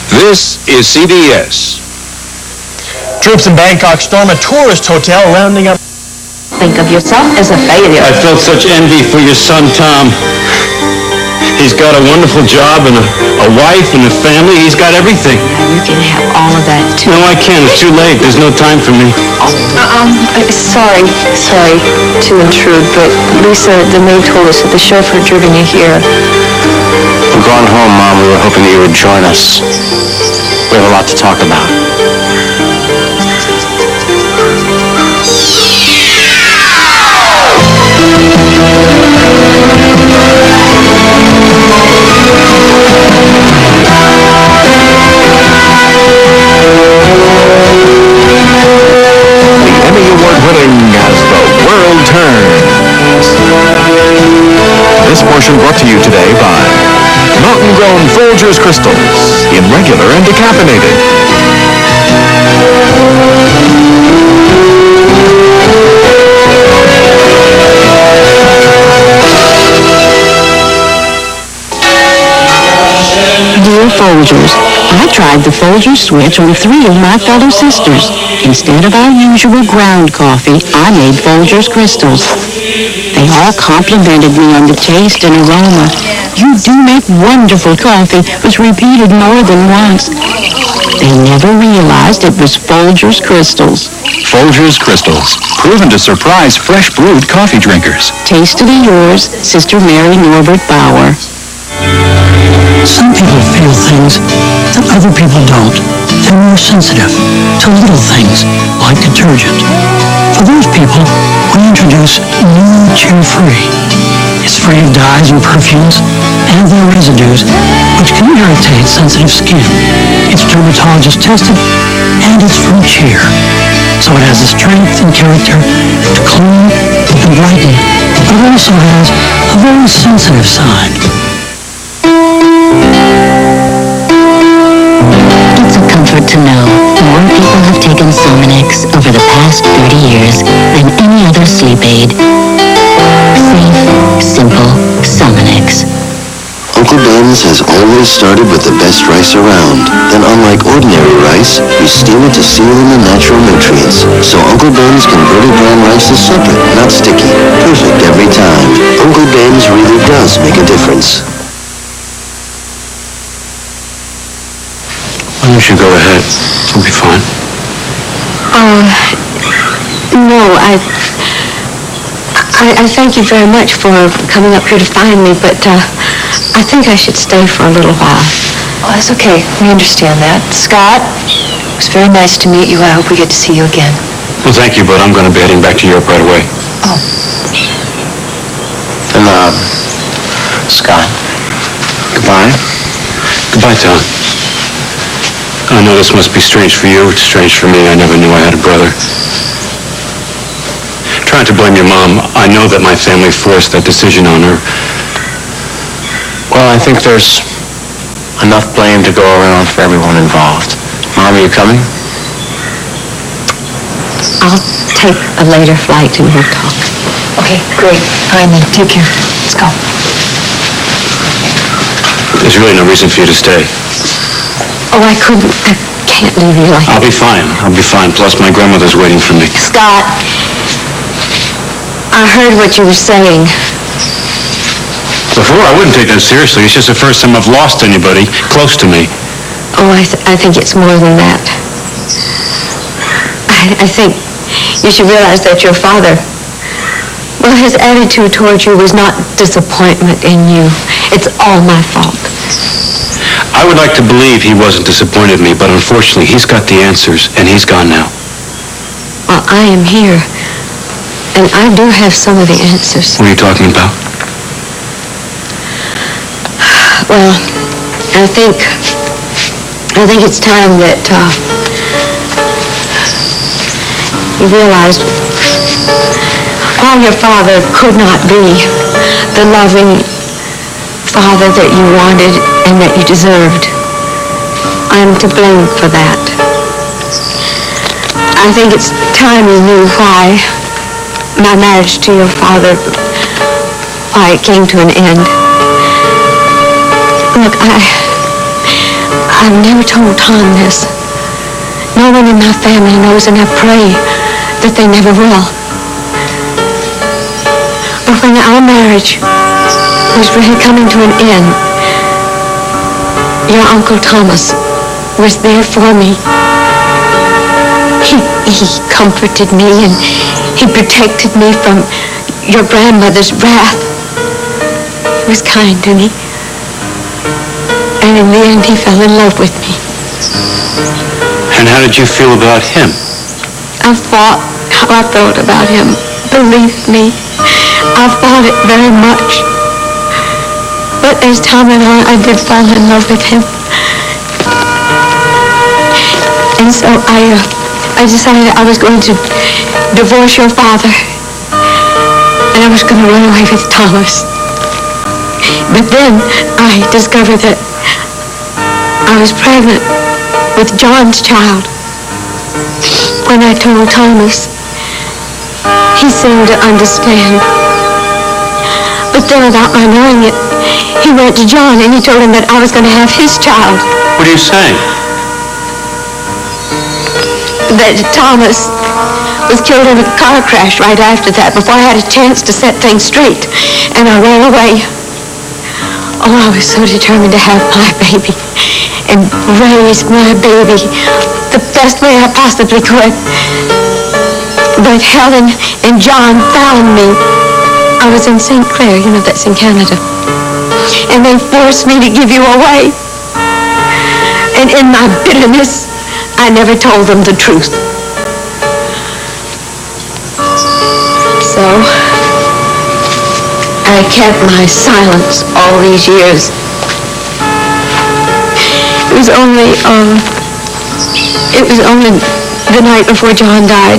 This is CBS. Troops in Bangkok storm a tourist hotel, rounding up. Think of yourself as a failure. I felt such envy for your son, Tom. He's got a wonderful job and a wife and a family. He's got everything. You can have all of that, too. No, I can't. It's too late. There's no time for me. Sorry to intrude, but Lisa, the maid told us that the chauffeur had driven you here. We're going home, Mom. We were hoping that you would join us. We have a lot to talk about. The Emmy Award-winning As the World Turns. This portion brought to you today by Mountain-grown Folgers crystals in regular and decaffeinated. Dear Folgers, I tried the Folgers switch on 3 of my fellow sisters. Instead of our usual ground coffee, I made Folgers crystals. They all complimented me on the taste and aroma. "You do make wonderful coffee," was repeated more than once. They never realized it was Folgers crystals. Folgers crystals, proven to surprise fresh brewed coffee drinkers. Tastily yours, Sister Mary Norbert Bauer. Some people feel things that other people don't. They're more sensitive to little things like detergent. For those people, we introduce new Cheer-Free. It's free of dyes and perfumes and their residues, which can irritate sensitive skin. It's dermatologist tested and it's from Cheer. So it has the strength and character to clean and brighten, but it also has a very sensitive side. It's a comfort to know more people have taken Sominex over the past 30 years than any other sleep aid. Safe, simple Sominex. Uncle Ben's has always started with the best rice around. Then unlike ordinary rice, we steam it to seal in the natural nutrients. So Uncle Ben's converted bran rice is supper, not sticky. Perfect every time. Uncle Ben's really does make a difference. Why don't you go ahead? You'll be fine. No, I thank you very much for coming up here to find me, but I think I should stay for a little while. Oh, that's okay. We understand that. Scott, it was very nice to meet you. I hope we get to see you again. Well, thank you, but I'm going to be heading back to Europe right away. Oh. Then, Scott, goodbye. Goodbye, Tom. I know this must be strange for you. It's strange for me. I never knew I had a brother. Trying to blame your mom, I know that my family forced that decision on her. Well, I think there's enough blame to go around for everyone involved. Mom, are you coming? I'll take a later flight and we'll talk. Okay, great. Fine then. Take care. Let's go. There's really no reason for you to stay. Oh, I can't leave you like that. I'll be fine. Plus, my grandmother's waiting for me. Scott, I heard what you were saying. Before, I wouldn't take that seriously. It's just the first time I've lost anybody close to me. Oh, I think it's more than that. I think you should realize that your father, well, his attitude towards you was not disappointment in you. It's all my fault. I would like to believe he wasn't disappointed in me, but unfortunately, he's got the answers, and he's gone now. Well, I am here, and I do have some of the answers. What are you talking about? Well, I think it's time that you realized while your father could not be the loving father that you wanted and that you deserved, I'm to blame for that. I think it's time you knew why my marriage to your father, why it came to an end. Look, I've never told Tom this. No one in my family knows, and I pray that they never will. But when our marriage was really coming to an end, your Uncle Thomas was there for me. He comforted me, and he protected me from your grandmother's wrath. He was kind to me. And in the end, he fell in love with me. And how did you feel about him? I thought how I felt about him. Believe me, I thought it very much. But as time went on, I did fall in love with him. And so I decided I was going to divorce your father. And I was going to run away with Thomas. But then I discovered that I was pregnant with John's child. When I told Thomas, he seemed to understand. But then without my knowing it, he went to John and he told him that I was going to have his child. What are you saying? That Thomas was killed in a car crash right after that, before I had a chance to set things straight. And I ran away. Oh, I was so determined to have my baby and raise my baby the best way I possibly could. But Helen and John found me. I was in St. Clair, you know, that's in Canada. And they forced me to give you away. And in my bitterness, I never told them the truth. So I kept my silence all these years. It was only the night before John died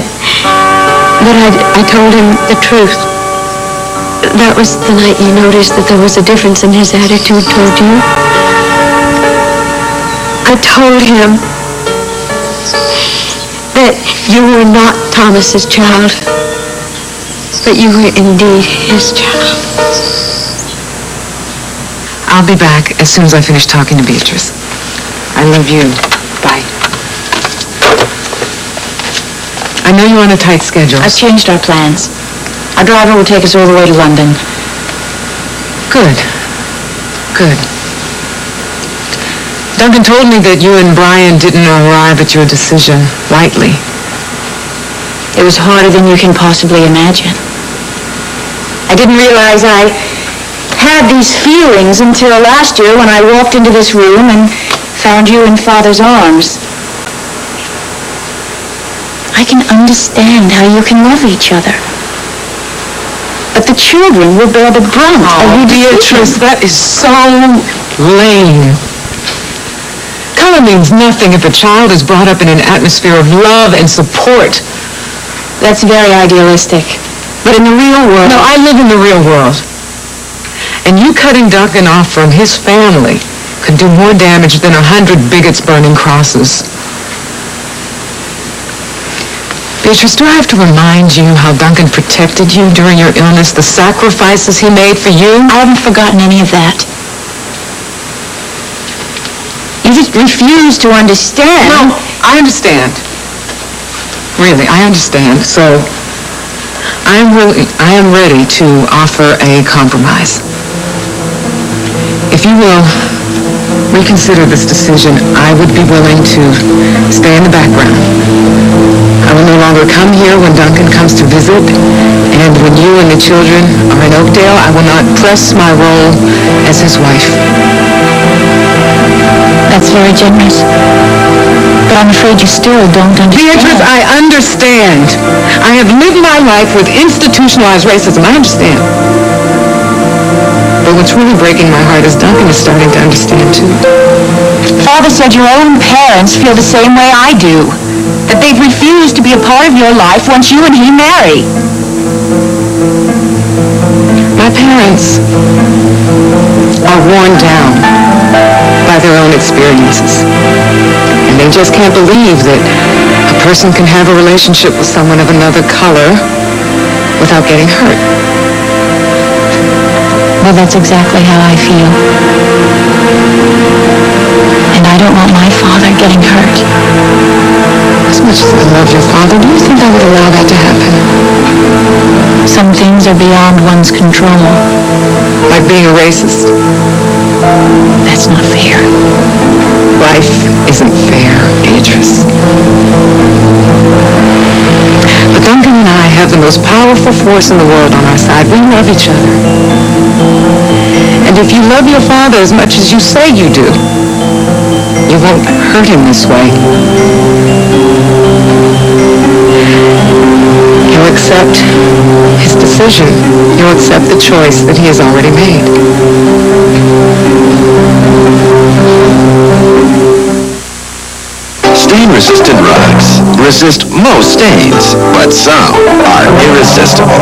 that I told him the truth. That was the night you noticed that there was a difference in his attitude toward you. I told him that you were not Thomas's child, but you were indeed his child. I'll be back as soon as I finish talking to Beatrice. I love you. Bye. I know you're on a tight schedule. I've changed our plans. Our driver will take us all the way to London. Good. Good. Duncan told me that you and Brian didn't arrive at your decision lightly. It was harder than you can possibly imagine. I didn't realize I had these feelings until last year when I walked into this room and found you in Father's arms. I can understand how you can love each other. But the children will bear the brunt of your Beatrice, that is so lame. Color means nothing if a child is brought up in an atmosphere of love and support. That's very idealistic. But in the real world... No, I live in the real world. And you cutting Duncan off from his family could do more damage than 100 bigots burning crosses. Beatrice, do I have to remind you how Duncan protected you during your illness, the sacrifices he made for you? I haven't forgotten any of that. You just refuse to understand. No, I understand. Really, I understand. So, I am ready to offer a compromise. If you will reconsider this decision, I would be willing to stay in the background. I will no longer come here when Duncan comes to visit, and when you and the children are in Oakdale, I will not press my role as his wife. That's very generous. But I'm afraid you still don't understand. Beatrice, I understand. I have lived my life with institutionalized racism. I understand. But what's really breaking my heart is Duncan is starting to understand, too. Father said your own parents feel the same way I do. That they've refused to be a part of your life once you and he marry. My parents are worn down by their own experiences. And they just can't believe that a person can have a relationship with someone of another color without getting hurt. Well, that's exactly how I feel. And I don't want my father getting hurt. As much as I love your father, do you think I would allow that to happen? Some things are beyond one's control. Like being a racist? That's not fair. Life isn't fair, Beatrice. But Duncan and I have the most powerful force in the world on our side. We love each other. And if you love your father as much as you say you do, you won't hurt him this way. You'll accept his decision. You'll accept the choice that he has already made. Stain-resistant rugs resist most stains, but some are irresistible.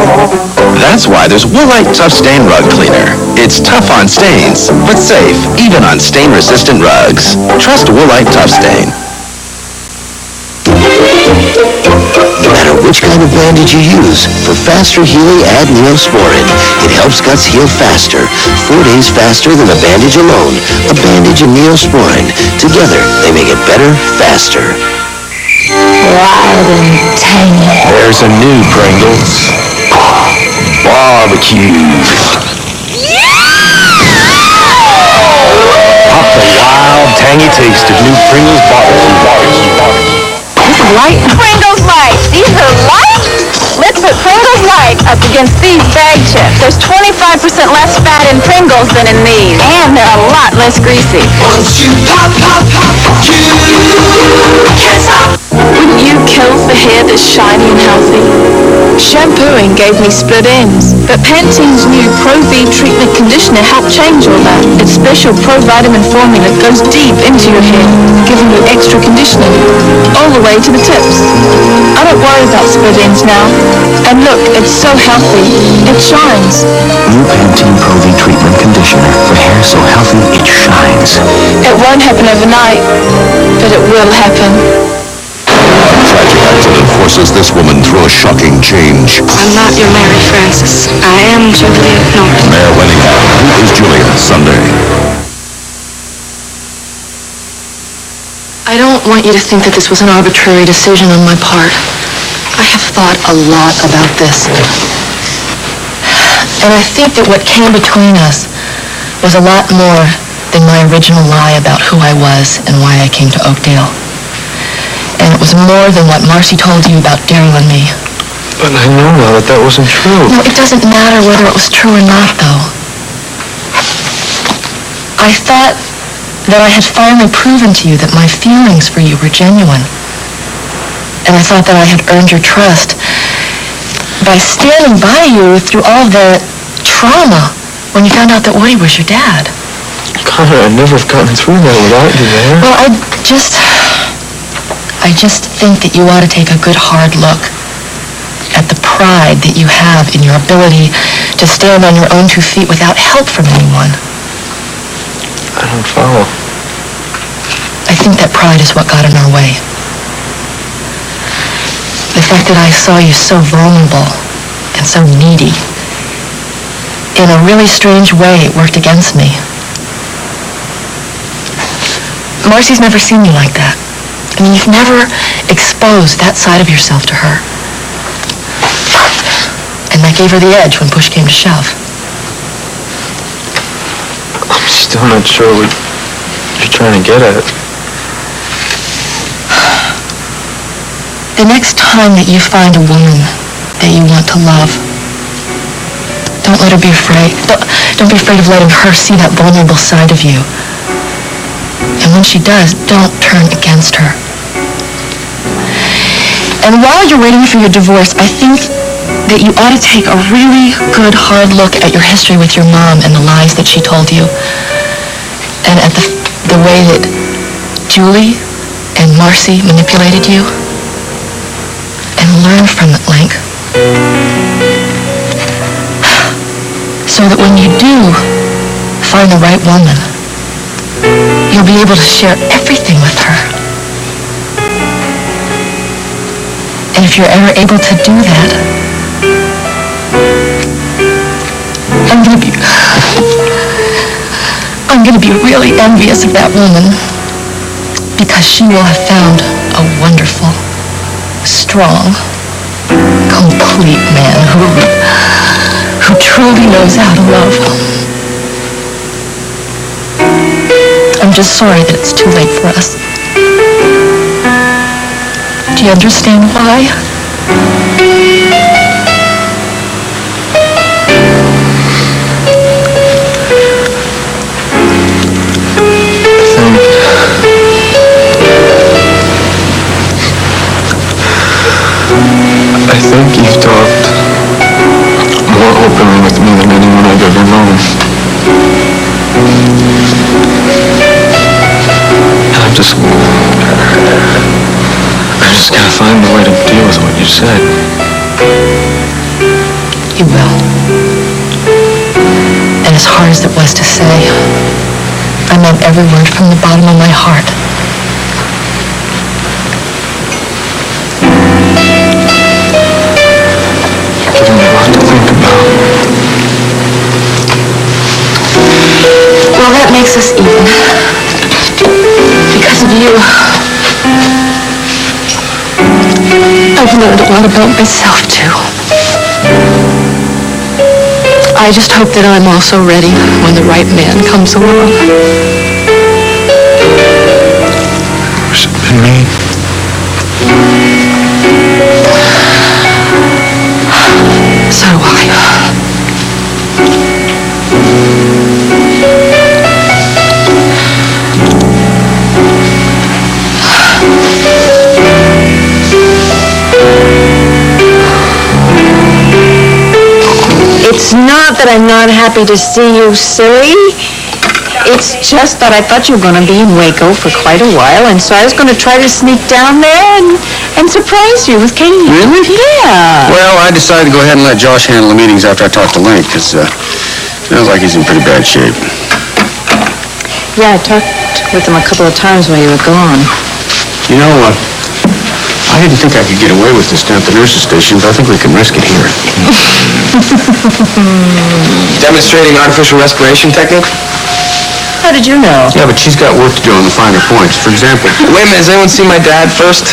That's why there's Woolite Tough Stain Rug Cleaner. It's tough on stains, but safe even on stain-resistant rugs. Trust Woolite Tough Stain. No matter which kind of bandage you use, for faster healing, add Neosporin. It helps guts heal faster, 4 days faster than a bandage alone. A bandage and Neosporin. Together, they make it better, faster. Wild and tangy. There's a new Pringles. Barbecue. Pop the wild, tangy taste of new Pringles barbecue. This is light. Pringles Light. These are light? Let's put Pringles Light up against these bag chips. There's 25% less fat in Pringles than in these. And they're a lot less greasy. Once you pop, you can't stop. Wouldn't you kill for hair that's shiny and healthy? Shampooing gave me split ends, but Pantene's new Pro-V treatment conditioner helped change all that. Its special pro-vitamin formula goes deep into your hair, giving you extra conditioning, all the way to the tips. I don't worry about split ends now. And look, it's so healthy. It shines. New Pantene Pro-V Treatment Conditioner for hair so healthy it shines. It won't happen overnight, but it will happen. Tragic accident forces this woman through a shocking change. I'm not your Mary Frances. I am Julia North. Mayor Wenningham, who is Julia, Sunday. I don't want you to think that this was an arbitrary decision on my part. I have thought a lot about this. And I think that what came between us was a lot more than my original lie about who I was and why I came to Oakdale. And it was more than what Marcy told you about Daryl and me. But I know now that that wasn't true. No, it doesn't matter whether it was true or not, though. I thought that I had finally proven to you that my feelings for you were genuine. And I thought that I had earned your trust by standing by you through all the trauma when you found out that Woody was your dad. Connor, I'd never have gotten through that without you there. Well, I just think that you ought to take a good hard look at the pride that you have in your ability to stand on your own 2 feet without help from anyone. I don't follow. I think that pride is what got in our way. The fact that I saw you so vulnerable and so needy, in a really strange way, it worked against me. Marcy's never seen you like that. I mean, you've never exposed that side of yourself to her. And that gave her the edge when push came to shove. I'm still not sure what you're trying to get at. The next time that you find a woman that you want to love, don't let her be afraid. Don't be afraid of letting her see that vulnerable side of you. And when she does, don't turn against her. And while you're waiting for your divorce, I think that you ought to take a really good, hard look at your history with your mom and the lies that she told you. And at the way that Julie and Marcy manipulated you. And learn from it, Link. So that when you do find the right woman, you'll be able to share everything with her. And if you're ever able to do that, I'm gonna be really envious of that woman. because she will have found a wonderful, strong, complete man who truly knows how to love. I'm just sorry that it's too late for us. Do you understand why? I think you've talked more openly with me than anyone I've ever known. And I just gotta find a way to deal with what you said. You will. And as hard as it was to say, I meant every word from the bottom of my heart. Giving me a lot to think about. Well, that makes us even. Because of you, I've learned a lot about myself, too. I just hope that I'm also ready when the right man comes along. Wish it'd been me. So do I. It's not that I'm not happy to see you, silly. It's just that I thought you were going to be in Waco for quite a while, and so I was going to try to sneak down there and surprise you with Katie. Really? Yeah. Well, I decided to go ahead and let Josh handle the meetings after I talked to Link, because feels like he's in pretty bad shape. Yeah, I talked with him a couple of times while you were gone. You know, I didn't think I could get away with this down at the nurse's station, but I think we can risk it here. Demonstrating artificial respiration technique? How did you know? Yeah, but she's got work to do on the finer points. For example... Wait a minute, has anyone seen my dad first?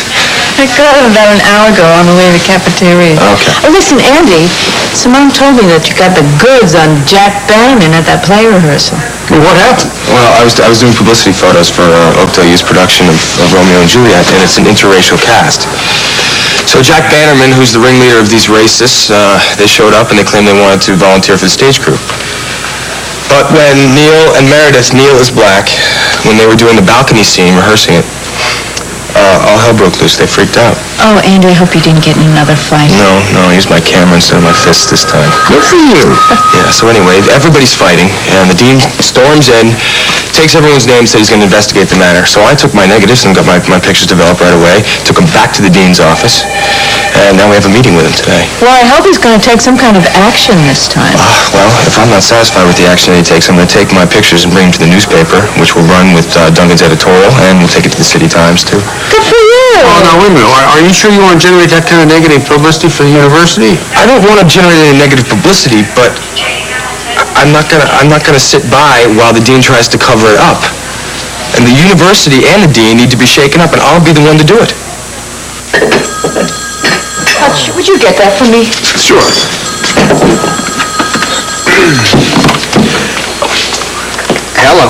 I got it about an hour ago on the way to the cafeteria. Okay. Oh, listen, Andy, Simone told me that you got the goods on Jack Bannerman at that play rehearsal. Well, what happened? Well, I was doing publicity photos for Oakdale Youth's production of Romeo and Juliet, and it's an interracial cast. So Jack Bannerman, who's the ringleader of these racists, they showed up and they claimed they wanted to volunteer for the stage crew. But when Neil and Meredith, Neil is black, when they were doing the balcony scene, rehearsing it, all hell broke loose. They freaked out. Oh, Andy, I hope you didn't get in another fight. No, I used my camera instead of my fist this time. Good for you. Yeah, so anyway, everybody's fighting, and the dean storms in, takes everyone's name, said he's going to investigate the matter. So I took my negatives and got my pictures developed right away, took them back to the dean's office, and now we have a meeting with him today. Well, I hope he's going to take some kind of action this time. Well, if I'm not satisfied with the action that he takes, I'm going to take my pictures and bring them to the newspaper, which will run with Duncan's editorial, and we'll take it to the City Times, too. Good for you! Oh, now, wait a minute. Are you sure you want to generate that kind of negative publicity for the university? I don't want to generate any negative publicity, but I'm not gonna sit by while the dean tries to cover it up. And the university and the dean need to be shaken up, and I'll be the one to do it. Hutch, would you get that for me? Sure. Hello.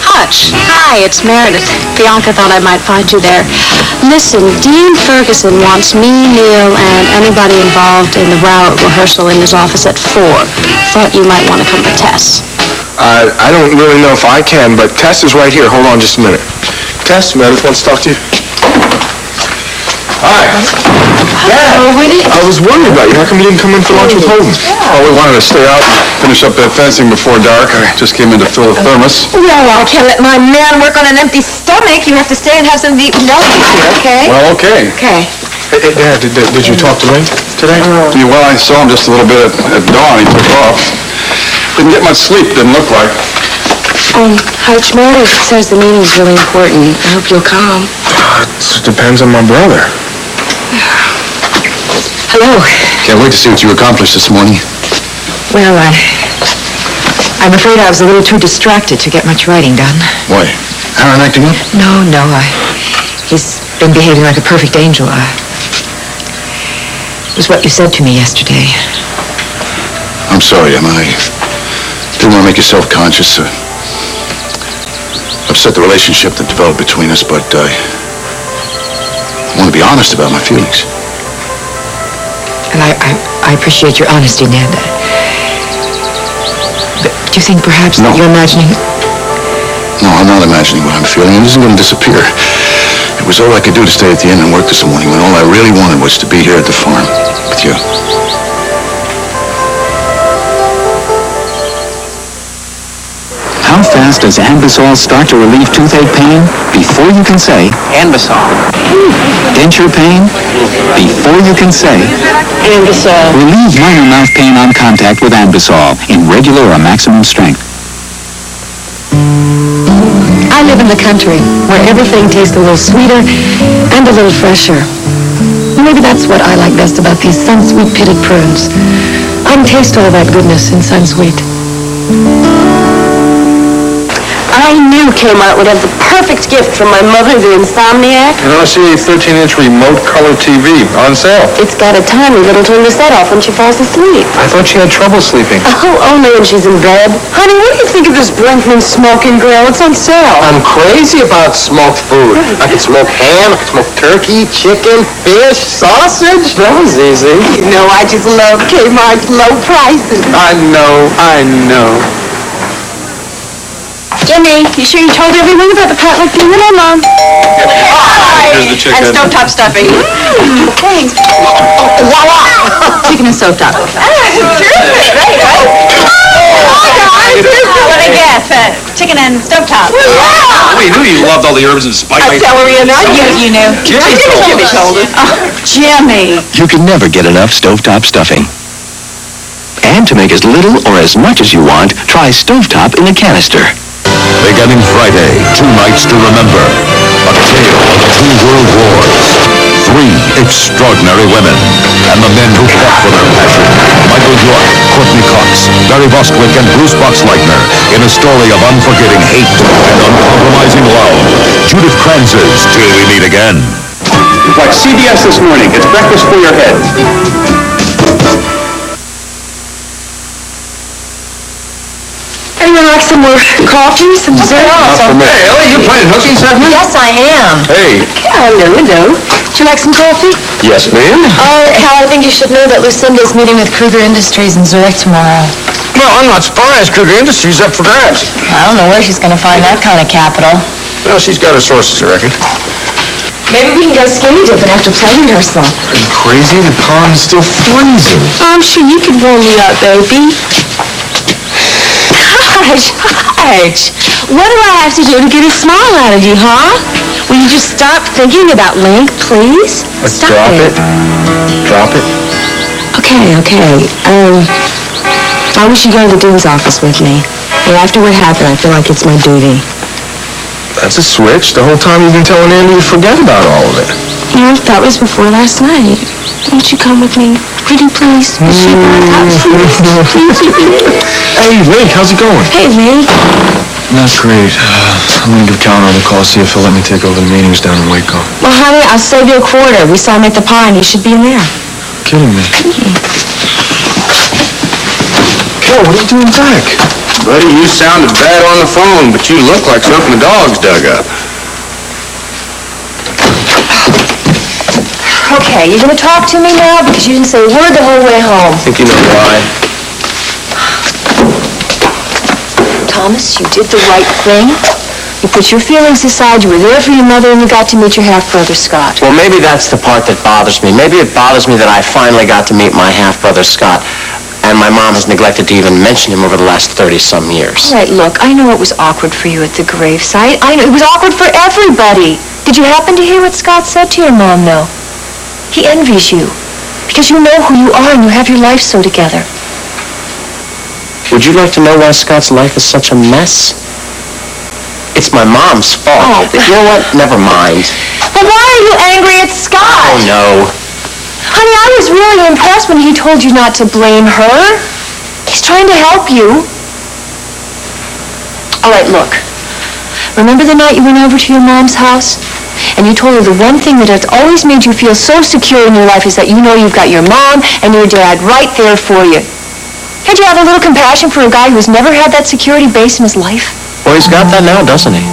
Hutch, hi, it's Meredith. Bianca thought I might find you there. Listen, Dean Ferguson wants me, Neil, and anybody involved in the row rehearsal in his office at 4. Thought you might want to come to Tess. I don't really know if I can, but Tess is right here. Hold on just a minute. Tess, Meredith wants to talk to you. Hi. Dad, I was wondering about you. How come you didn't come in for lunch with Holden? Oh, we wanted to stay out and finish up that fencing before dark. I just came in to fill a thermos. Well, I can't let my man work on an empty stomach. You have to stay and have something to eat when Nelson's here, okay? Well, okay. Okay. Hey, Dad, did you talk to Link today? Yeah, well, I saw him just a little bit at dawn. He took off. Didn't get much sleep, didn't look like. Hutch, Meredith says the meeting's really important. I hope you'll come. It depends on my brother. Hello. Can't wait to see what you accomplished this morning. Well, I'm afraid I was a little too distracted to get much writing done. Why? Aaron acting up? No, He's been behaving like a perfect angel. It was what you said to me yesterday. I'm sorry, Emma. I didn't want to make you self-conscious. Upset the relationship that developed between us, but I want to be honest about my feelings. And I appreciate your honesty, Ned. But do you think perhaps that you're imagining... No, I'm not imagining what I'm feeling. It isn't going to disappear. It was all I could do to stay at the inn and work this morning when all I really wanted was to be here at the farm with you. How fast does Ambisol start to relieve toothache pain? Before you can say Ambisol. Denture pain? Before you can say Ambisol. Relieve minor mouth pain on contact with Ambisol in regular or maximum strength. I live in the country, where everything tastes a little sweeter and a little fresher. Maybe that's what I like best about these Sunsweet pitted prunes. I can taste all that goodness in Sunsweet. I knew Kmart would have the perfect gift for my mother, the insomniac. You know, I see a 13-inch remote color TV on sale. It's got a tiny little turn the set off when she falls asleep. I thought she had trouble sleeping. Oh, only when she's in bed. Honey, what do you think of this Brinkman Smoking Grill? It's on sale. I'm crazy about smoked food. I can smoke ham, I can smoke turkey, chicken, fish, sausage. That was easy. You know, I just love Kmart's low prices. I know. Jimmy, you sure you told everyone about the potluck dinner, Mom? Here's the chicken. And stovetop stuffing. Thanks. Voila! Chicken and stovetop. Terrific. Great, right? What I guess? Chicken and stovetop. We knew you loved all the herbs and spices. Celery and onions. You knew. Jimmy told us. Jimmy. You can never get enough stovetop stuffing. And to make as little or as much as you want, try stovetop in a canister. Beginning Friday, 2 nights to remember. A tale of the 2 world wars. 3 extraordinary women. And the men who fought for their passion. Michael York, Courtney Cox, Barry Bostwick, and Bruce Boxleitner in a story of unforgetting hate and uncompromising love. Judith Kranz's Till We Meet Again. Watch CBS this morning. It's breakfast for your head. Anyone like some more coffee, some dessert? Not for me. Hey, Ellie, you playing hooky this afternoon? Yes, I am. Hey. Hello. Would you like some coffee? Yes, ma'am. Hal, I think you should know that Lucinda's meeting with Kruger Industries in Zurich tomorrow. Well, I'm not surprised. Kruger Industries up for grabs. I don't know where she's going to find that kind of capital. Well, she's got her sources, I reckon. Maybe we can go skinny dipping after play rehearsal. Are you crazy? The pond's still freezing. I'm sure you could warm me up, baby. Hush. What do I have to do to get a smile out of you, huh? Will you just stop thinking about Link, please? Let's Stop drop it. Drop it. Okay. I wish you'd go to the dean's office with me. And after what happened, I feel like it's my duty. That's a switch. The whole time you've been telling Andy to forget about all of it. Yeah, that was before last night. Won't you come with me? Pretty please. Hey, Link, how's it going? Hey, Link. Not great. I'm going to give Callan a call, see if he'll let me take over the meetings down in Waco. Well, honey, I'll save you a quarter. We saw him at the pond. You should be in there. Kidding me. Kel, what are you doing back? Buddy, you sounded bad on the phone, but you look like something the dogs dug up. Okay, you're going to talk to me now because you didn't say a word the whole way home. I think you know why. Thomas, you did the right thing. You put your feelings aside, you were there for your mother, and you got to meet your half-brother, Scott. Well, maybe that's the part that bothers me. Maybe it bothers me that I finally got to meet my half-brother, Scott, and my mom has neglected to even mention him over the last 30-some years. All right, look, I know it was awkward for you at the gravesite. I know it was awkward for everybody. Did you happen to hear what Scott said to your mom, though? He envies you because you know who you are and you have your life so together. Would you like to know why Scott's life is such a mess? It's my mom's fault. Oh. You know what? Never mind. But why are you angry at Scott? Oh, no. Honey, I was really impressed when he told you not to blame her. He's trying to help you. All right, look. Remember the night you went over to your mom's house? And you told her the one thing that has always made you feel so secure in your life is that you know you've got your mom and your dad right there for you. Can't you have a little compassion for a guy who's never had that security base in his life? Well, he's got that now, doesn't he?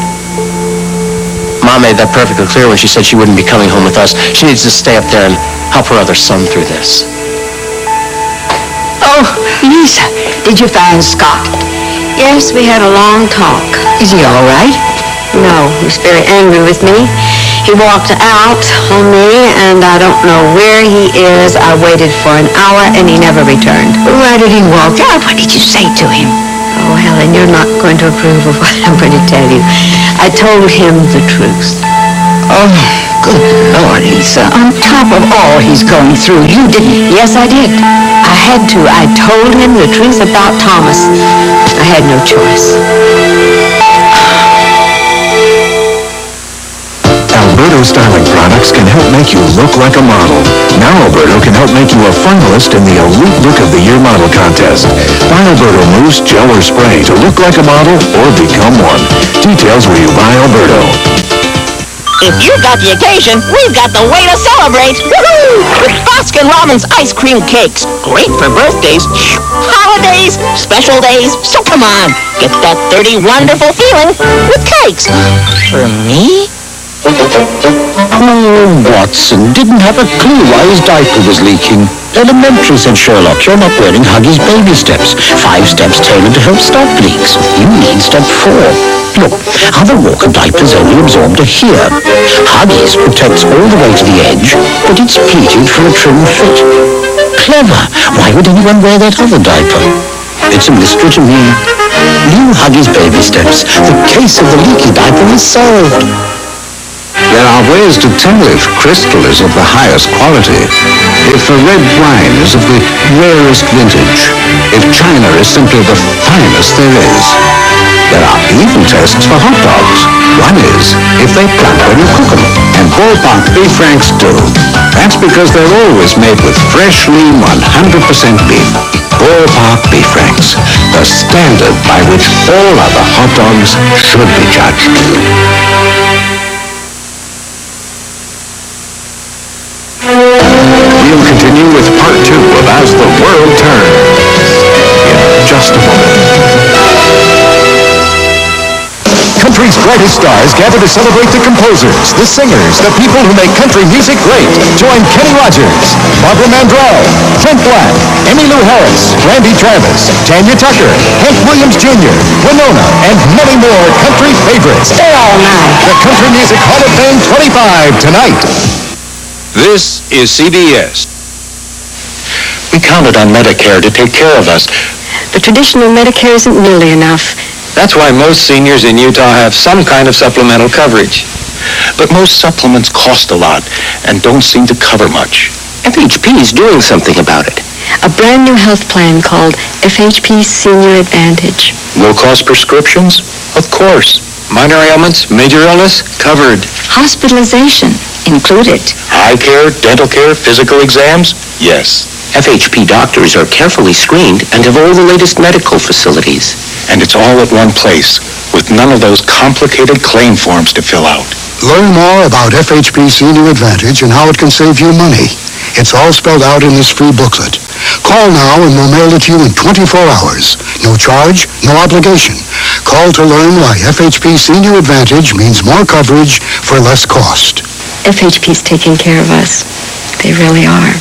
Mom made that perfectly clear when she said she wouldn't be coming home with us. She needs to stay up there and help her other son through this. Oh, Lisa, did you find Scott? Yes, we had a long talk. Is he all right? No, he was very angry with me. He walked out on me, and I don't know where he is. I waited for an hour, and he never returned. Why did he walk out? What did you say to him? Oh, Helen, you're not going to approve of what I'm going to tell you. I told him the truth. Oh, good Lord, Lisa. On top of all he's going through, you didn't... Yes, I did. I had to. I told him the truth about Thomas. I had no choice. Alberto styling products can help make you look like a model. Now Alberto can help make you a finalist in the Elite Look of the Year Model Contest. Buy Alberto mousse, gel, or spray to look like a model or become one. Details where you buy Alberto. If you've got the occasion, we've got the way to celebrate. Woohoo! With Baskin-Robbins ice cream cakes. Great for birthdays, holidays, special days. So come on, get that 30 wonderful feeling with cakes. For me? Oh, Watson didn't have a clue why his diaper was leaking. Elementary, said Sherlock. You're not wearing Huggy's baby steps. 5 steps tailored to help stop leaks. You need step 4. Look, other Walker diapers only absorb to here. Huggy's protects all the way to the edge, but it's pleated for a trim fit. Clever. Why would anyone wear that other diaper? It's a mystery to me. New Huggy's baby steps. The case of the leaky diaper is solved. There are ways to tell if crystal is of the highest quality, if a red wine is of the rarest vintage, if china is simply the finest there is. There are even tests for hot dogs. One is if they plump when you cook them, and ballpark beef franks do. That's because they're always made with fresh, lean, 100% beef. Ballpark beef franks, the standard by which all other hot dogs should be judged. We'll continue with part 2 of As the World Turns in just a moment. Country's brightest stars gather to celebrate the composers, the singers, the people who make country music great. Join Kenny Rogers, Barbara Mandrell, Clint Black, Emmylou Harris, Randy Travis, Tanya Tucker, Hank Williams Jr., Winona, and many more country favorites. Stay all night. The Country Music Hall of Fame 25 tonight. This is CBS. We counted on Medicare to take care of us. But traditional Medicare isn't nearly enough. That's why most seniors in Utah have some kind of supplemental coverage. But most supplements cost a lot and don't seem to cover much. FHP is doing something about it. A brand new health plan called FHP Senior Advantage. Low-cost prescriptions? Of course. Minor ailments, major illness, covered. Hospitalization included. Eye care, dental care, physical exams? Yes. FHP doctors are carefully screened and have all the latest medical facilities. And it's all at one place, with none of those complicated claim forms to fill out. Learn more about FHP Senior Advantage and how it can save you money. It's all spelled out in this free booklet. Call now and we'll mail it to you in 24 hours. No charge, no obligation. Call to learn why FHP Senior Advantage means more coverage for less cost. FHP's taking care of us. They really are.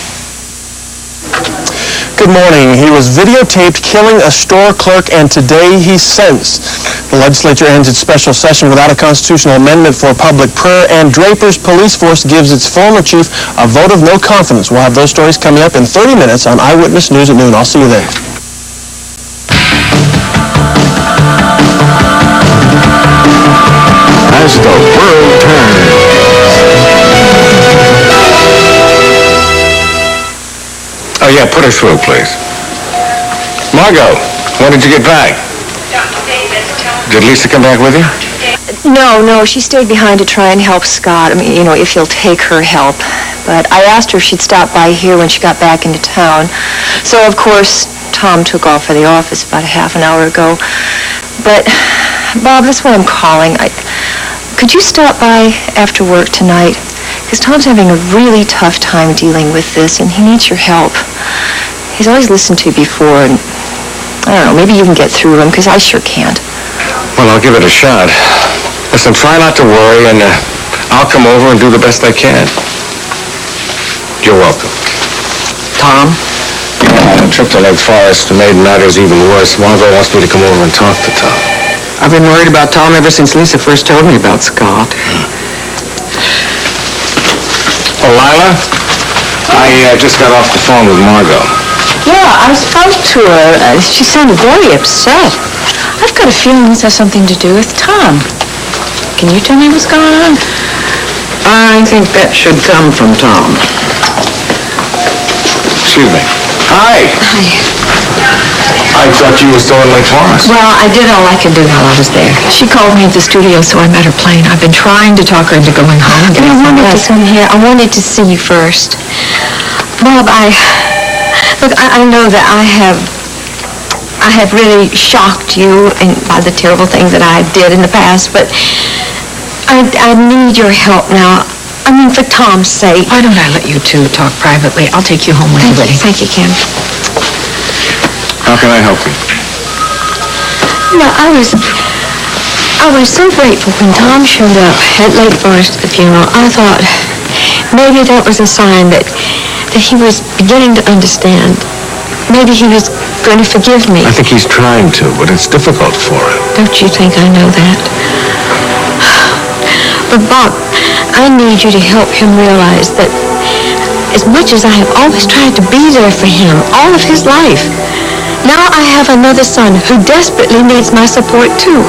Good morning. He was videotaped killing a store clerk, and today he's sentenced. The legislature ends its special session without a constitutional amendment for public prayer, and Draper's police force gives its former chief a vote of no confidence. We'll have those stories coming up in 30 minutes on Eyewitness News at noon. I'll see you then. As the World Turns. Oh, yeah, put her through, please. Margot, when did you get back? Did Lisa come back with you? No, she stayed behind to try and help Scott. I mean, you know, if he'll take her help. But I asked her if she'd stop by here when she got back into town. So, of course, Tom took off for the office about a half an hour ago. But, Bob, that's why I'm calling. Could you stop by after work tonight? Because Tom's having a really tough time dealing with this, and he needs your help. He's always listened to you before, and I don't know, maybe you can get through him, because I sure can't. Well, I'll give it a shot. Listen, try not to worry, and I'll come over and do the best I can. You're welcome. Tom? A trip to Lake Forest made matters even worse. Margot wants me to come over and talk to Tom. I've been worried about Tom ever since Lisa first told me about Scott. Oh, Lila? I just got off the phone with Margot. Yeah, I spoke to her. She sounded very upset. I've got a feeling this has something to do with Tom. Can you tell me what's going on? I think that should come from Tom. Excuse me. Hi. Hi. I thought you were still in Lake Forest. Well, I did all I could do while I was there. She called me at the studio, so I met her plane. I've been trying to talk her into going home and getting some rest. I wanted to come here. I wanted to see you first. Bob, I know that I have really shocked you by the terrible things that I did in the past, but I need your help now. I mean, for Tom's sake. Why don't I let you two talk privately? I'll take you home when you're ready. Thank you, Kim. How can I help you? You know, I was so grateful when Tom showed up at Lake Forest at the funeral. I thought maybe that was a sign that he was beginning to understand. Maybe he was going to forgive me. I think he's trying to, but it's difficult for him. Don't you think I know that? But Bob, I need you to help him realize that as much as I have always tried to be there for him all of his life, now I have another son who desperately needs my support too.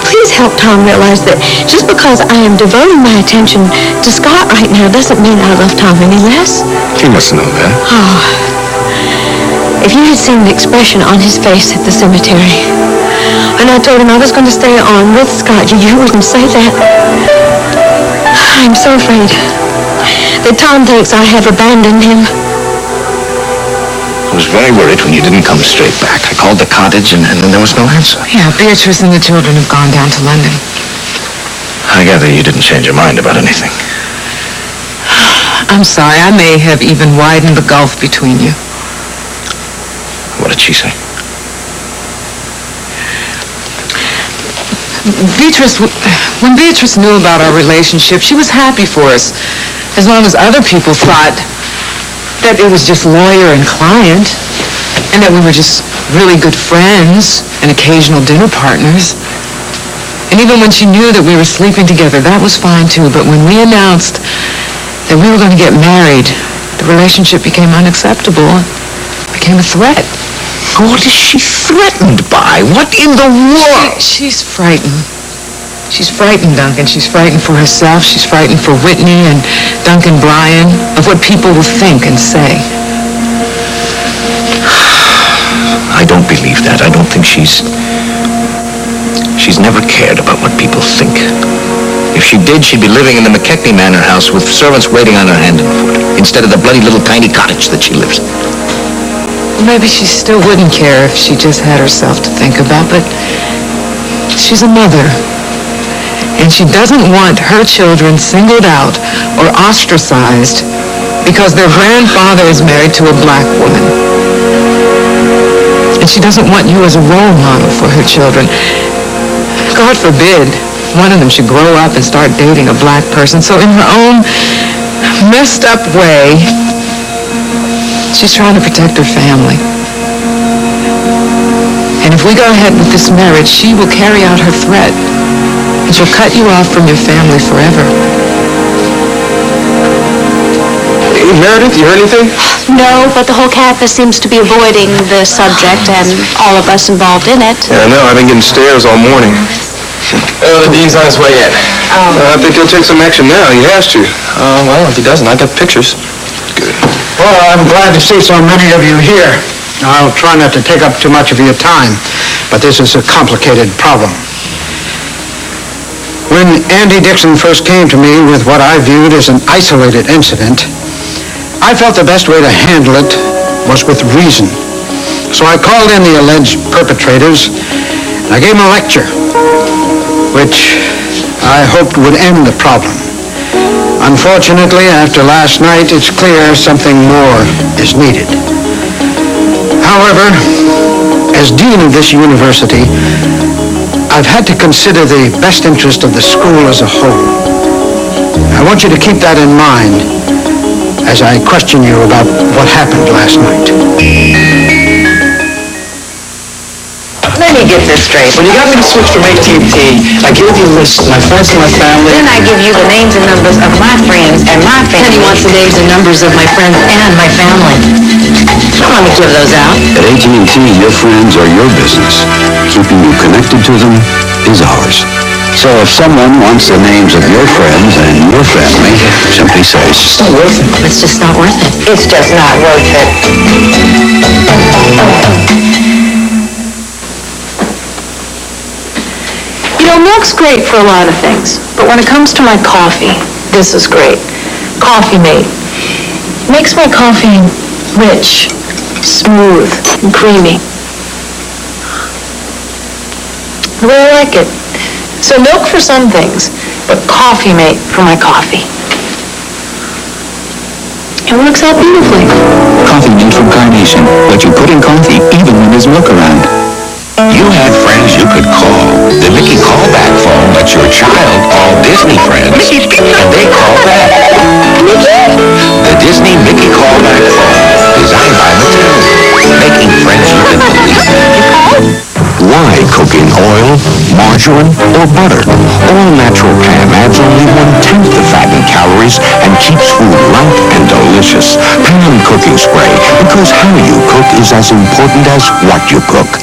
Please help Tom realize that just because I am devoting my attention to Scott right now doesn't mean I love Tom any less. He must know that. Oh, if you had seen the expression on his face at the cemetery, when I told him I was going to stay on with Scott, you wouldn't say that. I'm so afraid that Tom thinks I have abandoned him. I was very worried when you didn't come straight back. I called the cottage and there was no answer. Yeah, Beatrice and the children have gone down to London. I gather you didn't change your mind about anything. I'm sorry, I may have even widened the gulf between you. What did she say? When Beatrice knew about our relationship, she was happy for us, as long as other people thought that it was just lawyer and client, and that we were just really good friends and occasional dinner partners. And even when she knew that we were sleeping together, that was fine too. But when we announced that we were going to get married, the relationship became unacceptable, became a threat. What is she threatened by? What in the world? She's frightened. She's frightened, Duncan. She's frightened for herself. She's frightened for Whitney and Duncan Bryan, of what people will think and say. I don't believe that. I don't think she's never cared about what people think. If she did, she'd be living in the McKechnie Manor house with servants waiting on her hand and foot, instead of the bloody little tiny cottage that she lives in. Maybe she still wouldn't care if she just had herself to think about, but she's a mother. And she doesn't want her children singled out or ostracized because their grandfather is married to a black woman. And she doesn't want you as a role model for her children. God forbid one of them should grow up and start dating a black person. So in her own messed up way, she's trying to protect her family. And if we go ahead with this marriage, she will carry out her threat. And she'll cut you off from your family forever. Hey, Meredith, you heard anything? No, but the whole campus seems to be avoiding the subject and all of us involved in it. Yeah, I know. I've been getting stares all morning. The dean's on his way in. I think he'll take some action now. He has to. Well, if he doesn't, I got pictures. Good. Well, I'm glad to see so many of you here. I'll try not to take up too much of your time, but this is a complicated problem. When Andy Dixon first came to me with what I viewed as an isolated incident, I felt the best way to handle it was with reason. So I called in the alleged perpetrators, and I gave them a lecture, which I hoped would end the problem. Unfortunately, after last night, it's clear something more is needed. However, as dean of this university, I've had to consider the best interest of the school as a whole. I want you to keep that in mind as I question you about what happened last night. Let me get this straight. When you got me to switch from AT&T, I gave you a list of my friends and my family. Then I give you the names and numbers of my friends and my family. Then he wants the names and numbers of my friends and my family. I'm going to give those out. At AT&T, your friends are your business. Keeping you connected to them is ours. So if someone wants the names of your friends and your family, simply say, it's not worth it. It's just not worth it. It's just not worth it. You know, milk's great for a lot of things, but when it comes to my coffee, this is great. Coffee Mate. Makes my coffee rich, smooth, and creamy. The way I like it. So milk for some things, but Coffee Mate for my coffee. It works out beautifully. Coffee made from carnation. What you put in coffee, even when there's milk around. You had friends you could call. The Mickey callback phone lets your child call Disney friends, and they call back. The Disney Mickey callback phone, designed by Mattel, making friends you can believe. Why cook in oil, margarine, or butter? All-natural Pam adds only 1/10 the fat and calories and keeps food light and delicious. Pam cooking spray, because how you cook is as important as what you cook.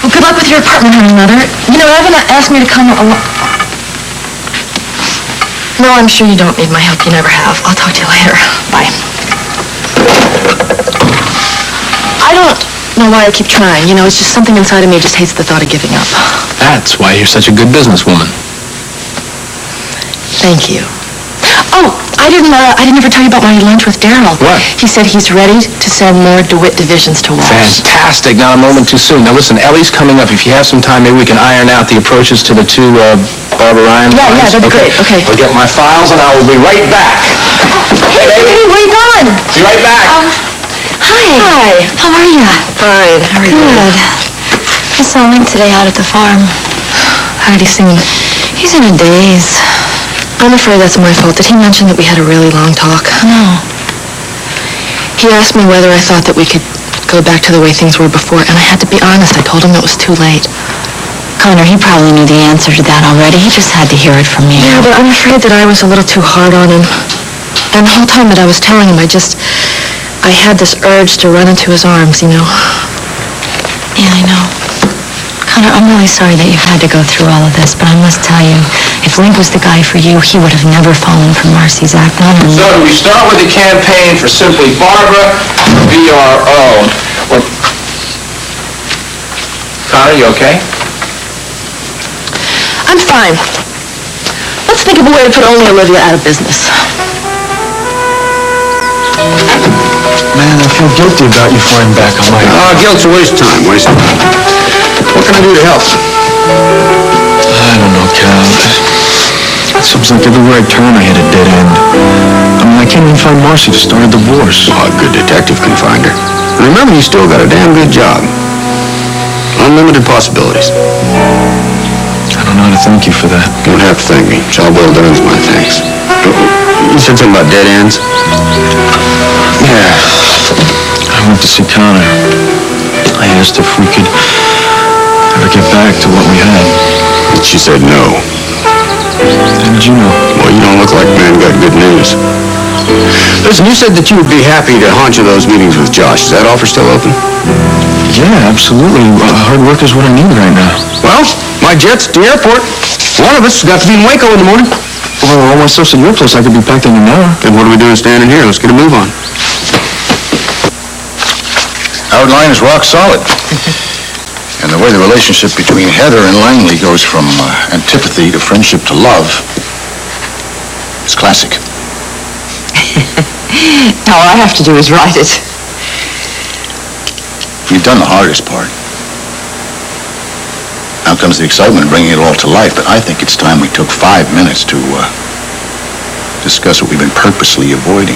Well, good luck with your apartment, honey, Mother. You know, Evan asked me to come along. No, I'm sure you don't need my help. You never have. I'll talk to you later. Bye. I don't know why I keep trying. You know, it's just something inside of me just hates the thought of giving up. That's why you're such a good businesswoman. Thank you. Oh, I didn't ever tell you about my lunch with Daryl. What? He said he's ready to send more DeWitt divisions to Walsh. Fantastic. Not a moment too soon. Now listen, Ellie's coming up. If you have some time, maybe we can iron out the approaches to the two Barbara Ryan Yeah, lines. that'd be great. Okay. I'll get my files and I will be right back. Hey, baby, where you going? Be right back. Hi. How are you? Fine. How are you? Good. I saw Link today out at the farm. How did he seem? He's in a daze. I'm afraid that's my fault. Did he mention that we had a really long talk? No. He asked me whether I thought that we could go back to the way things were before, and I had to be honest. I told him it was too late. Connor, he probably knew the answer to that already. He just had to hear it from you. Yeah, but I'm afraid that I was a little too hard on him. And the whole time that I was telling him, I had this urge to run into his arms, you know. Yeah, I know. Connor, I'm really sorry that you've had to go through all of this, but I must tell you, if Link was the guy for you, he would have never fallen for Marcy's act. Not only... So do we start with the campaign for Simply Barbara, BRO? Well, Connor, you okay? I'm fine. Let's think of a way to put only Olivia out of business. Man, I feel guilty about you falling back on my... Guilt's a waste of time. Waste of time. What can I do to help? I don't know, Cal. It seems like everywhere I turn, I hit a dead end. I mean, I can't even find Marcy to start a divorce. Oh, a good detective can find her. And remember, you still got a damn good job. Unlimited possibilities. I don't know how to thank you for that. You don't have to thank me. Job well done is my thanks. You said something about dead ends? Yeah. I went to see Connor. I asked if we could ever get back to what we had. She said no. How did you know? Well, you don't look like a man who got good news. Listen, you said that you would be happy to haunch those meetings with Josh. Is that offer still open? Yeah, absolutely. Hard work is what I need right now. Well, my jet's at the airport. One of us has got to be in Waco in the morning. Well, all my stuff's at your place. I could be back in an hour. Then what are we doing standing here? Let's get a move on. Outline is rock solid. And the way the relationship between Heather and Langley goes from antipathy to friendship to love is classic. All I have to do is write it. You've done the hardest part. Now comes the excitement of bringing it all to life, but I think it's time we took 5 minutes to discuss what we've been purposely avoiding.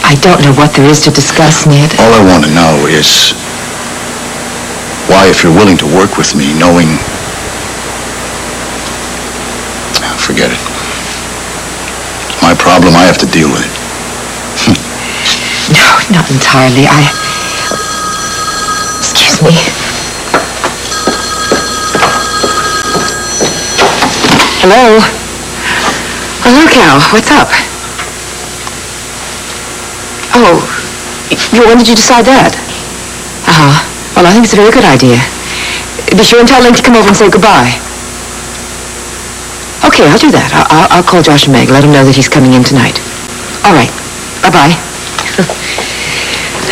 I don't know what there is to discuss, Ned. All I want to know is why, if you're willing to work with me, knowing... Forget it. It's my problem. I have to deal with it. No, not entirely. Excuse me. Hello? Hello, Cal. What's up? Oh, when did you decide that? Well, I think it's a very good idea. Be sure and tell Link to come over and say goodbye. Okay, I'll do that. I'll call Josh and Meg, let them know that he's coming in tonight. All right. Bye-bye.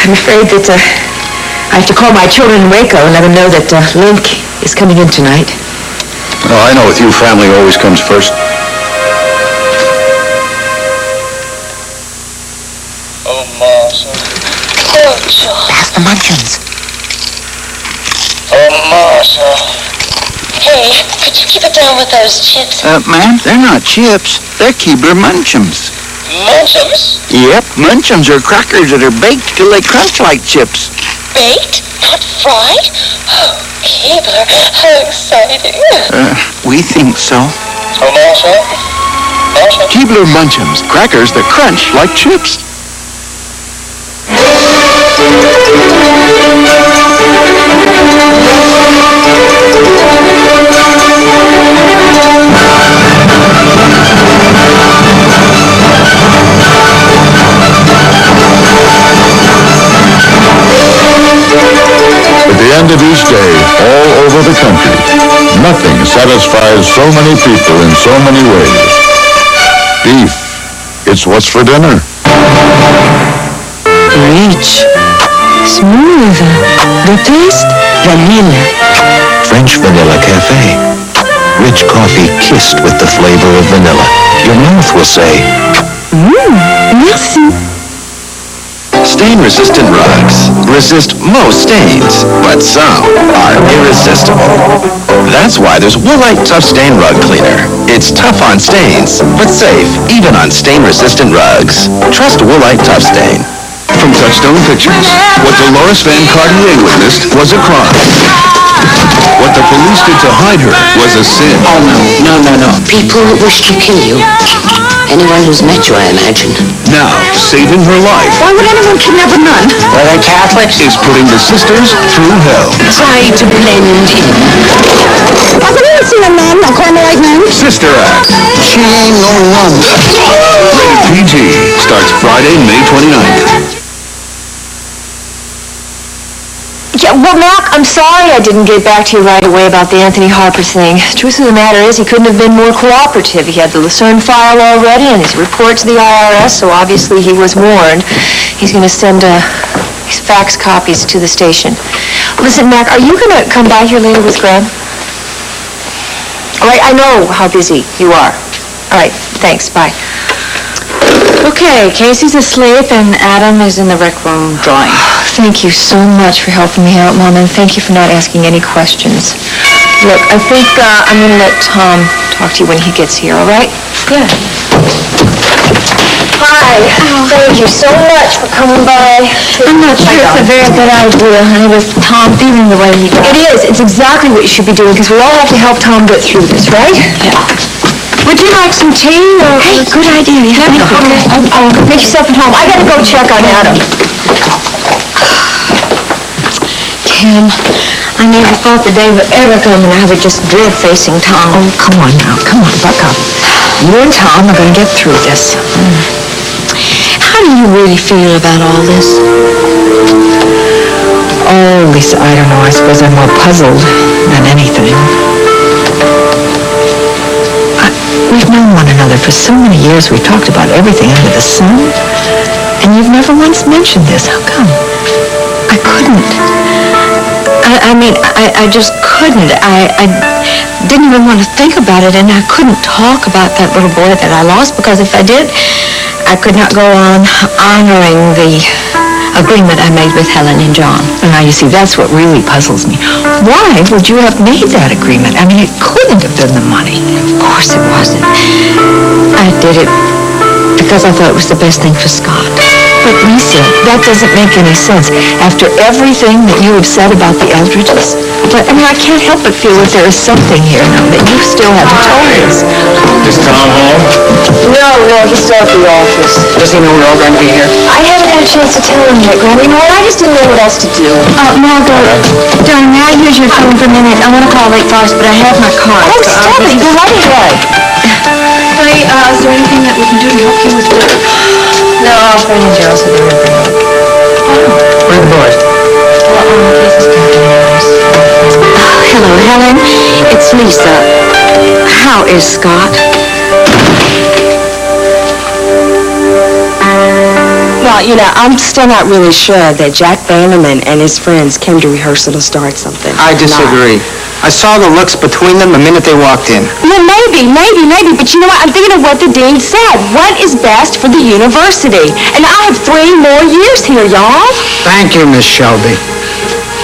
I'm afraid that I have to call my children in Waco and let them know that Link is coming in tonight. Oh, I know with you, family always comes first. Oh, Marshall. Oh, Josh. Pass the munchkins. Oh, Marshall. Hey, could you keep it down with those chips? Ma'am, they're not chips. They're Keebler Munchums. Munchums? Yep, Munchums are crackers that are baked till they crunch like chips. Baked? Not fried? Oh, Keebler, how exciting. We think so. Oh, Marshall. Marshall. Keebler Munchums, crackers that crunch like chips. At the end of each day, all over the country, nothing satisfies so many people in so many ways. Beef, it's what's for dinner. Rich, smooth, the taste, vanilla. French Vanilla Cafe. Rich coffee kissed with the flavor of vanilla. Your mouth will say, Merci. Stain-resistant rugs resist most stains, but some are irresistible. That's why there's Woolite Tough Stain Rug Cleaner. It's tough on stains, but safe even on stain-resistant rugs. Trust Woolite Tough Stain. From Touchstone Pictures, what Dolores Van Cartier witnessed was a crime. What the police did to hide her was a sin. Oh, no. People wish to kill you. Anyone who's met you, I imagine. Now, saving her life Why would anyone kidnap a nun? Are they Catholics? is putting the sisters through hell. Try to blend in. I've never seen a nun, a Carmelite nun. Sister Act. She ain't no nun. Rated PG. Starts Friday, May 29th. Yeah, well, Mac, I'm sorry I didn't get back to you right away about the Anthony Harper thing. The truth of the matter is he couldn't have been more cooperative. He had the Lucerne file already and his report to the IRS, so obviously he was warned. He's going to send his fax copies to the station. Listen, Mac, are you going to come by here later with Graham? All right, I know how busy you are. All right, thanks, bye. Okay, Casey's asleep and Adam is in the rec room drawing. Thank you so much for helping me out, Mom, and thank you for not asking any questions. Look, I think I'm going to let Tom talk to you when he gets here, all right? Yeah. Hi. Thank you so much for coming by. I'm not sure it's a very good idea, honey, with Tom feeling the way he does. It is. It's exactly what you should be doing, because we all have to help Tom get through this, right? Yeah. Would you like some tea or... Hey, good idea. Yeah, Okay. Make yourself at home. I gotta go check on Adam. Tim, I never thought the day would ever come and I would just dread facing Tom. Oh, come on now. Come on, buck up. You and Tom are going to get through this. How do you really feel about all this? Oh, Lisa, I don't know. I suppose I'm more puzzled than anything. We've known one another for so many years. We've talked about everything under the sun. And you've never once mentioned this. How come? I couldn't. I just couldn't. I didn't even want to think about it, and I couldn't talk about that little boy that I lost, because if I did, I could not go on honoring the agreement I made with Helen and John. Now, you see, that's what really puzzles me. Why would you have made that agreement? I mean, it couldn't have been the money. Of course it wasn't. I did it because I thought it was the best thing for Scott. But Lisa, that doesn't make any sense. After everything that you have said about the Eldridges, but I mean, I can't help but feel that there is something here now that you still haven't told us. Is Tom home? No, he's still at the office. Does he know we're all going to be here? I haven't had a chance to tell him yet, Grandma. You know what? I just didn't know what else to do. Margot, darling, may I use your phone for a minute? I want to call Lake Forest, but I have my card. Oh, stop it. Go right ahead. Hey, is there anything that we can do to help you with work? No, Fred and Gerald said they were bring it. Where are the boys? Hello, Helen. It's Lisa. How is Scott? Well, you know, I'm still not really sure that Jack Bannerman and his friends came to rehearsal to start something. I disagree. I saw the looks between them the minute they walked in. Well, maybe, but you know what? I'm thinking of what the dean said. What is best for the university? And I have 3 more years here, y'all. Thank you, Miss Shelby.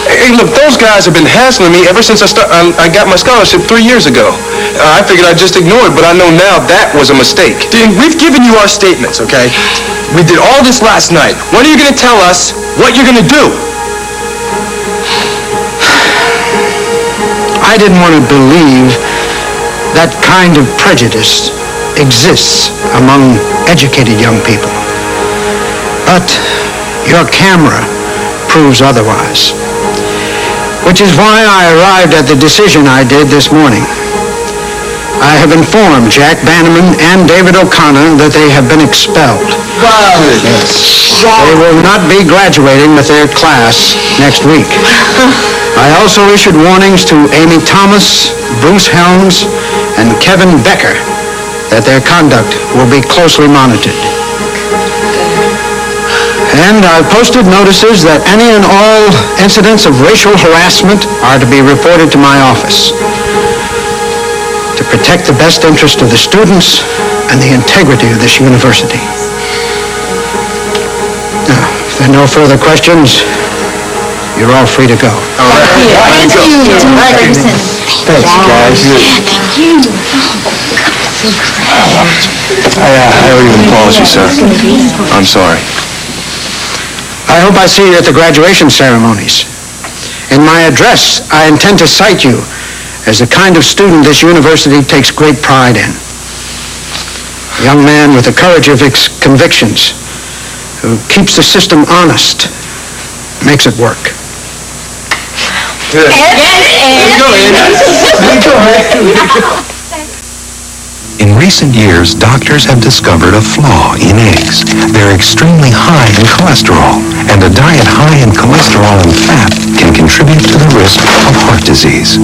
Hey, look, those guys have been hassling me ever since I got my scholarship 3 years ago. I figured I'd just ignore it, but I know now that was a mistake. Dean, we've given you our statements, okay? We did all this last night. When are you going to tell us what you're going to do? I didn't want to believe that kind of prejudice exists among educated young people. But your camera proves otherwise. Which is why I arrived at the decision I did this morning. I have informed Jack Bannerman and David O'Connor that they have been expelled. They will not be graduating with their class next week. I also issued warnings to Amy Thomas, Bruce Helms, and Kevin Becker that their conduct will be closely monitored. And I posted notices that any and all incidents of racial harassment are to be reported to my office to protect the best interest of the students and the integrity of this university. Now, if there are no further questions, you're all free to go. Thank you, Dean Ferguson. Thanks, guys. Thank you. I owe you an apology, sir. I'm sorry. I hope I see you at the graduation ceremonies. In my address, I intend to cite you as the kind of student this university takes great pride in. A young man with the courage of his convictions, who keeps the system honest, makes it work. Good. In recent years, doctors have discovered a flaw in eggs. They're extremely high in cholesterol, and a diet high in cholesterol and fat can contribute to the risk of heart disease.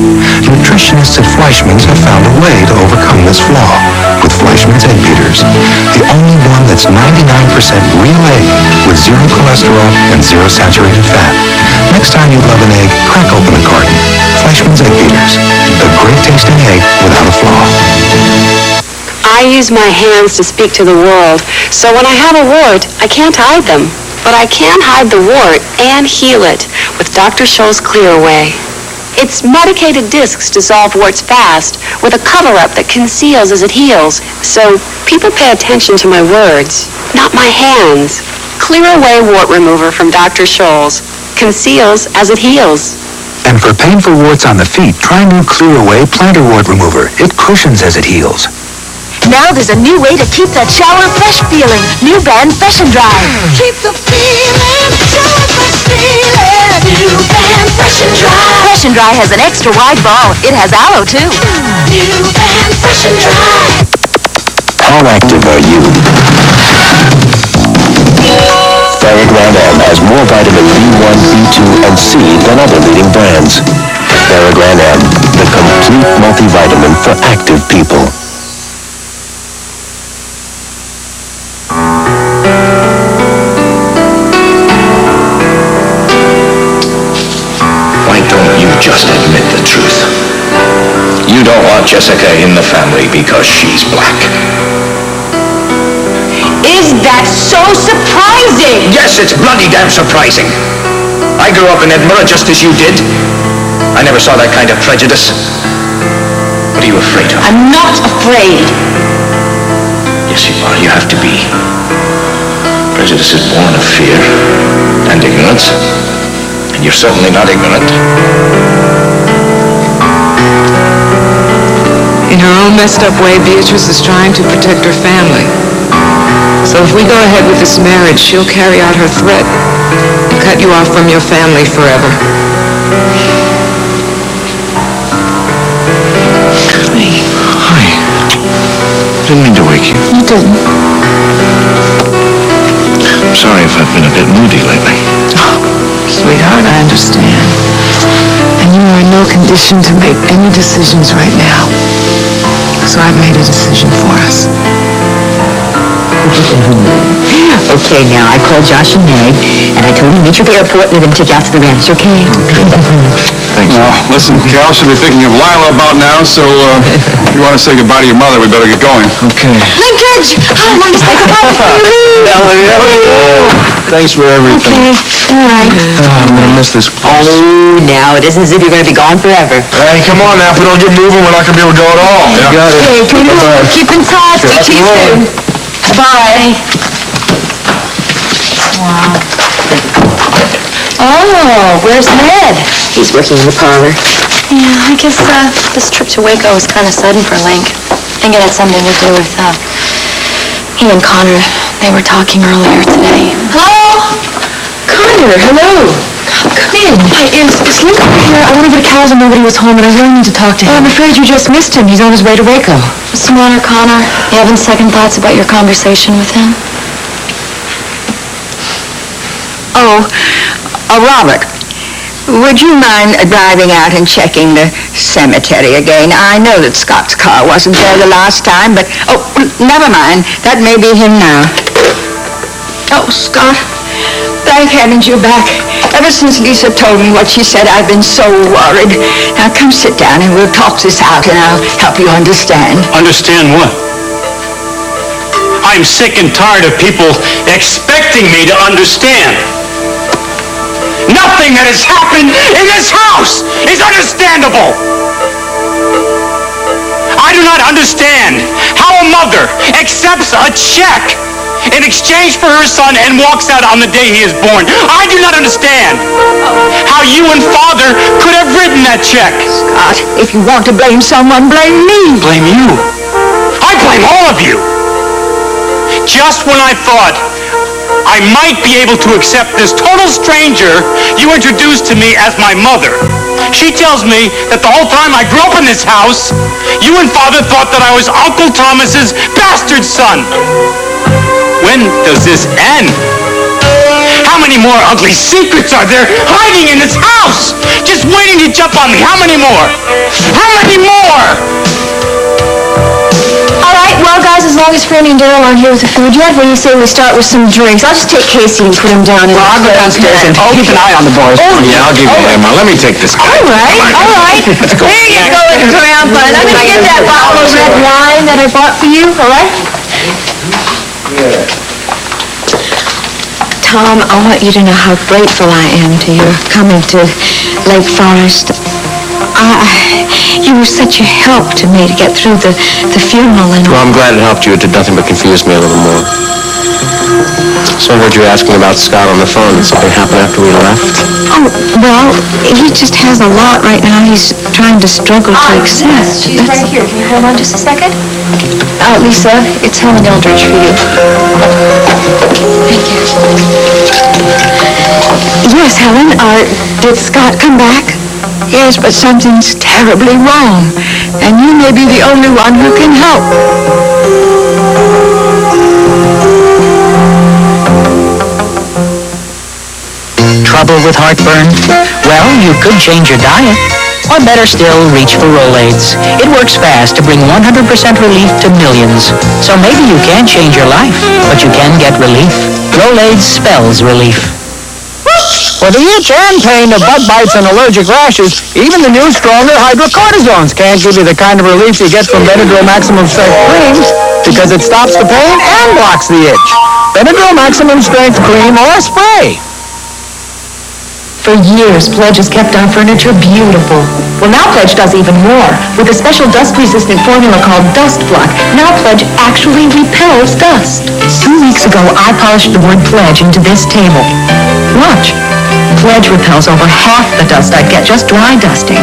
Nutritionists at Fleischmann's have found a way to overcome this flaw with Fleischmann's Egg Beaters, the only one that's 99% real egg with 0 cholesterol and 0 saturated fat. Next time you love an egg, crack open a carton. Fleischmann's Egg Beaters, a great tasting egg without a flaw. I use my hands to speak to the world, so when I have a wart, I can't hide them. But I can hide the wart and heal it with Dr. Scholl's Clear Away. Its medicated discs dissolve warts fast with a cover-up that conceals as it heals. So people pay attention to my words, not my hands. Clear Away Wart Remover from Dr. Scholl's conceals as it heals. And for painful warts on the feet, try new Clear Away Plantar Wart Remover. It cushions as it heals. Now there's a new way to keep that shower fresh feeling. New brand Fresh and Dry. Keep the feeling, shower fresh feeling. New brand Fresh and Dry. Fresh and Dry has an extra wide ball. It has aloe too. New brand Fresh and Dry. How active are you? Theragram M has more vitamin B1, B2, and C than other leading brands. Theragram M, the complete multivitamin for active people. Why don't you just admit the truth? You don't want Jessica in the family because she's black. is that so surprising? Yes, it's bloody damn surprising. I grew up in Edinburgh just as you did. I never saw that kind of prejudice. What are you afraid of? I'm not afraid. Yes, you are. You have to be. Prejudice is born of fear and ignorance. And you're certainly not ignorant. In her own messed up way, Beatrice is trying to protect her family. So if we go ahead with this marriage, she'll carry out her threat and cut you off from your family forever. Hi. Didn't mean to wake you. You didn't. I'm sorry if I've been a bit moody lately. Oh, sweetheart, I understand. And you are in no condition to make any decisions right now. So I've made a decision for us. Okay, now, I called Josh and Meg, and I told them to meet you at the airport, and they're going to take you out to the ranch, okay? Thanks. Now, listen, Cal should be thinking of Lila about now, so if you want to say goodbye to your mother, we better get going. Okay. Linkage! I want to say goodbye before you leave. Thanks for everything. Okay, all right. I'm going to miss this place. Oh, now, it isn't as if you're going to be gone forever. Hey, come on now. If we don't get moving, we're not going to be able to go at all. You got it. Okay, keep in touch. Speak to you soon. Bye. Wow. Oh, where's Ned? He's working in the parlor. Yeah, I guess this trip to Waco was kind of sudden for Link. I think it had something to do with he and Connor. They were talking earlier today. Hello? Connor, hello. Come in. Hi, is Link over here? I wanted to get Cal's and nobody was home, and I really need to talk to him. I'm afraid you just missed him. He's on his way to Waco. What's the matter, Connor? You having second thoughts about your conversation with him? Oh, Robert, would you mind driving out and checking the cemetery again? I know that Scott's car wasn't there the last time, but... Oh, never mind. That may be him now. Oh, Scott, thank heavens you're back. Ever since Lisa told me what she said, I've been so worried. Now, come sit down and we'll talk this out, and I'll help you understand. Understand what? I'm sick and tired of people expecting me to understand. Nothing that has happened in this house is understandable. I do not understand how a mother accepts a check in exchange for her son and walks out on the day he is born. I do not understand how you and Father could have written that check. Scott, if you want to blame someone, blame me. Blame you? I blame all of you. Just when I thought I might be able to accept this total stranger you introduced to me as my mother, she tells me that the whole time I grew up in this house, you and Father thought that I was Uncle Thomas's bastard son. When does this end? How many more ugly secrets are there hiding in this house? Just waiting to jump on me. How many more? How many more? All right, well, guys, as long as Franny and Daryl aren't here with the food yet, what do you say we start with some drinks? I'll just take Casey and put him down in Well, I'll go downstairs and keep an eye on the boys. Oh, Yeah, I'll give you a hand. Let me take this guy. All right. Let's go. There you go, Grandpa. Let me get that bottle of red wine that I bought for you, all right? Tom, I want you to know how grateful I am to your coming to Lake Forest. You were such a help to me to get through the funeral and Well, I'm glad it helped you. It did nothing but confuse me a little more. So I heard you asking about Scott on the phone. Did something happen after we left? Oh, well, he just has a lot right now. He's trying to struggle to accept. She's right here. Can you hold on just a second? Lisa, it's Helen Eldridge for you. Thank you. Yes, Helen, did Scott come back? Yes, but something's terribly wrong, and you may be the only one who can help. Trouble with heartburn? Well, you could change your diet. Or better still, reach for Rolaids. It works fast to bring 100% relief to millions. So maybe you can't change your life, but you can get relief. Rolaids spells relief. For the itch and pain of bug bites and allergic rashes, even the new, stronger hydrocortisones can't give you the kind of relief you get from Benadryl Maximum Strength Cream, because it stops the pain and blocks the itch. Benadryl Maximum Strength Cream or spray. For years, Pledge has kept our furniture beautiful. Well, now Pledge does even more. With a special dust-resistant formula called Dust Block, now Pledge actually repels dust. 2 weeks ago, I polished the word Pledge into this table. Watch. Pledge repels over half the dust I'd get just dry dusting.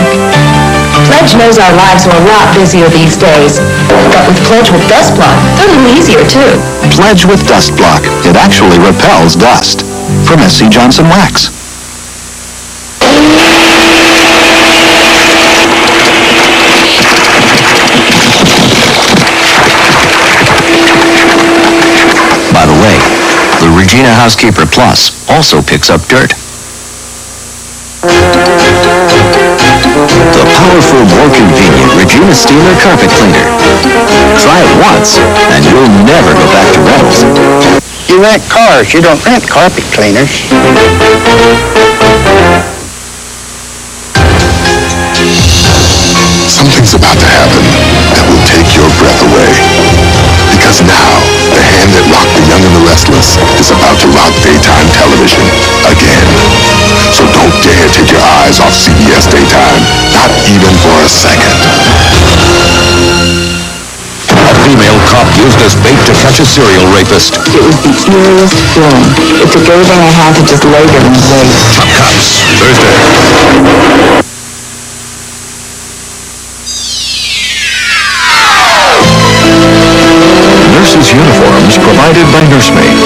Pledge knows our lives are a lot busier these days. But with Pledge with Dust Block, they're a little easier, too. Pledge with Dust Block. It actually repels dust. From SC Johnson Wax. By the way, the Regina Housekeeper Plus also picks up dirt. The powerful, more convenient Regina Steamer Carpet Cleaner. Try it once, and you'll never go back to rentals. You rent cars, you don't rent carpet cleaners. Something's about to happen that will take your breath away. Because now, the hand that rocked The Young and the Restless is about to rock daytime television again. So don't dare take your eyes off CBS Daytime, not even for a second. A female cop used as bait to catch a serial rapist. It was the eeriest feeling. It took everything I had to just lay there and wait. Top Cops, Thursday. Nurses' uniforms provided by nursemaids.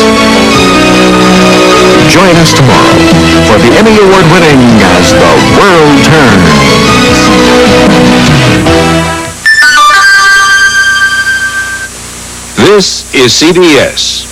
Join us tomorrow for the Emmy Award-winning As the World Turns. This is CBS.